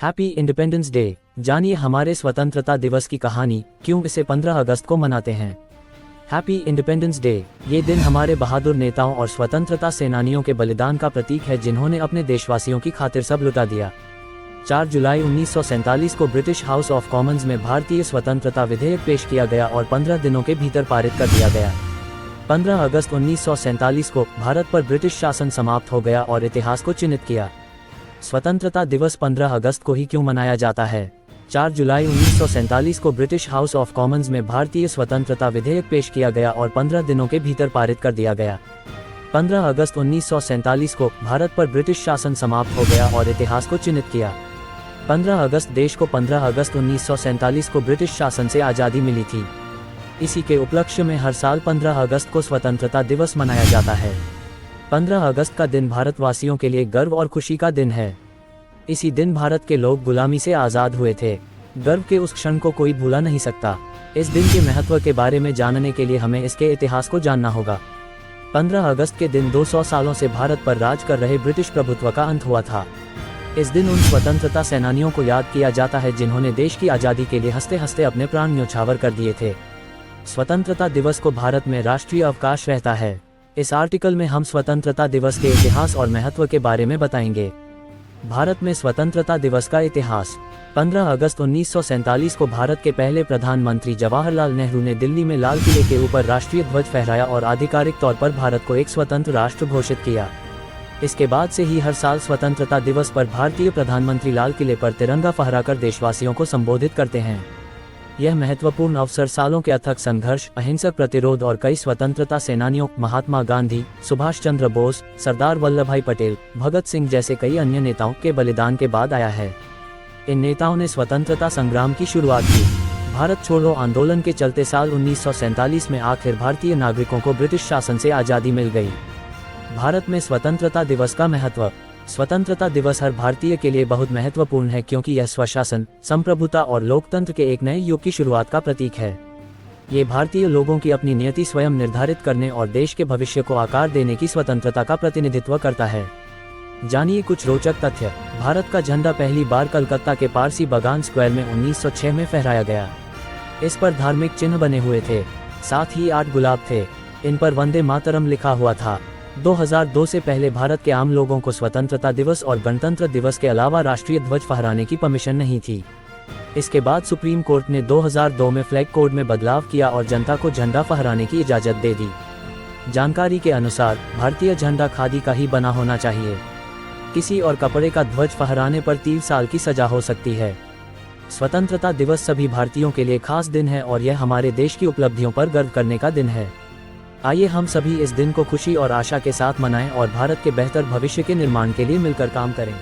Happy independence day. जानिए हमारे स्वतंत्रता दिवस की कहानी, क्यों इसे 15 अगस्त को मनाते हैं। Happy independence day. ये दिन हमारे बहादुर नेताओं और स्वतंत्रता सेनानियों के बलिदान का प्रतीक है, जिन्होंने अपने देशवासियों की खातिर सब लुटा दिया। 4 जुलाई 1947 को ब्रिटिश हाउस ऑफ कॉमन्स में भारतीय स्वतंत्रता विधेयक पेश किया गया और 15 दिनों के भीतर पारित कर दिया गया। 15 अगस्त 1947 को भारत पर ब्रिटिश शासन समाप्त हो गया और इतिहास को चिन्हित किया। स्वतंत्रता दिवस 15 अगस्त को ही क्यों मनाया जाता है? 4 जुलाई 1947 को ब्रिटिश हाउस ऑफ कॉमन्स में भारतीय स्वतंत्रता विधेयक पेश किया गया और 15 दिनों के भीतर पारित कर दिया गया। 15 अगस्त 1947 को भारत पर ब्रिटिश शासन समाप्त हो गया और इतिहास को चिन्हित किया। 15 अगस्त देश को 15 अगस्त 1947 को ब्रिटिश शासन से आज़ादी मिली थी। इसी के उपलक्ष्य में हर साल 15 अगस्त को स्वतंत्रता दिवस मनाया जाता है। 15 अगस्त का दिन भारतवासियों के लिए गर्व और खुशी का दिन है। इसी दिन भारत के लोग गुलामी से आज़ाद हुए थे। गर्व के उस क्षण को कोई भूला नहीं सकता। इस दिन के महत्व के बारे में जानने के लिए हमें इसके इतिहास को जानना होगा। 15 अगस्त के दिन 200 सालों से भारत पर राज कर रहे ब्रिटिश प्रभुत्व का अंत हुआ था। इस दिन उन स्वतंत्रता सेनानियों को याद किया जाता है, जिन्होंने देश की आज़ादी के लिए हंसते हंसते अपने प्राण न्यौछावर कर दिए थे। स्वतंत्रता दिवस को भारत में राष्ट्रीय अवकाश रहता है। इस आर्टिकल में हम स्वतंत्रता दिवस के इतिहास और महत्व के बारे में बताएंगे। भारत में स्वतंत्रता दिवस का इतिहास। 15 अगस्त 1947 को भारत के पहले प्रधानमंत्री जवाहरलाल नेहरू ने दिल्ली में लाल किले के ऊपर राष्ट्रीय ध्वज फहराया और आधिकारिक तौर पर भारत को एक स्वतंत्र राष्ट्र घोषित किया। इसके बाद से ही हर साल स्वतंत्रता दिवस पर भारतीय प्रधानमंत्री लाल किले पर तिरंगा फहराकर देशवासियों को संबोधित करते हैं। यह महत्वपूर्ण अवसर सालों के अथक संघर्ष, अहिंसक प्रतिरोध और कई स्वतंत्रता सेनानियों महात्मा गांधी, सुभाष चंद्र बोस, सरदार वल्लभ भाई पटेल, भगत सिंह जैसे कई अन्य नेताओं के बलिदान के बाद आया है। इन नेताओं ने स्वतंत्रता संग्राम की शुरुआत की। भारत छोड़ो आंदोलन के चलते साल 1947 में आखिर भारतीय नागरिकों को ब्रिटिश शासन से आज़ादी मिल गई। भारत में स्वतंत्रता दिवस का महत्व। स्वतंत्रता दिवस हर भारतीय के लिए बहुत महत्वपूर्ण है, क्योंकि यह स्वशासन, संप्रभुता और लोकतंत्र के एक नए युग की शुरुआत का प्रतीक है। ये भारतीय लोगों की अपनी नियति स्वयं निर्धारित करने और देश के भविष्य को आकार देने की स्वतंत्रता का प्रतिनिधित्व करता है। जानिए कुछ रोचक तथ्य। भारत का झंडा पहली बार कलकत्ता के पारसी बागान स्क्वायर में 1906 में फहराया गया। इस पर धार्मिक चिन्ह बने हुए थे, साथ ही 8 गुलाब थे। इन पर वंदे मातरम लिखा हुआ था। 2002 से पहले भारत के आम लोगों को स्वतंत्रता दिवस और गणतंत्र दिवस के अलावा राष्ट्रीय ध्वज फहराने की परमिशन नहीं थी। इसके बाद सुप्रीम कोर्ट ने 2002 में फ्लैग कोड में बदलाव किया और जनता को झंडा फहराने की इजाज़त दे दी। जानकारी के अनुसार भारतीय झंडा खादी का ही बना होना चाहिए। किसी और कपड़े का ध्वज फहराने पर 3 साल की सजा हो सकती है। स्वतंत्रता दिवस सभी भारतीयों के लिए खास दिन है और यह हमारे देश की उपलब्धियों पर गर्व करने का दिन है। आइए हम सभी इस दिन को खुशी और आशा के साथ मनाएं और भारत के बेहतर भविष्य के निर्माण के लिए मिलकर काम करें।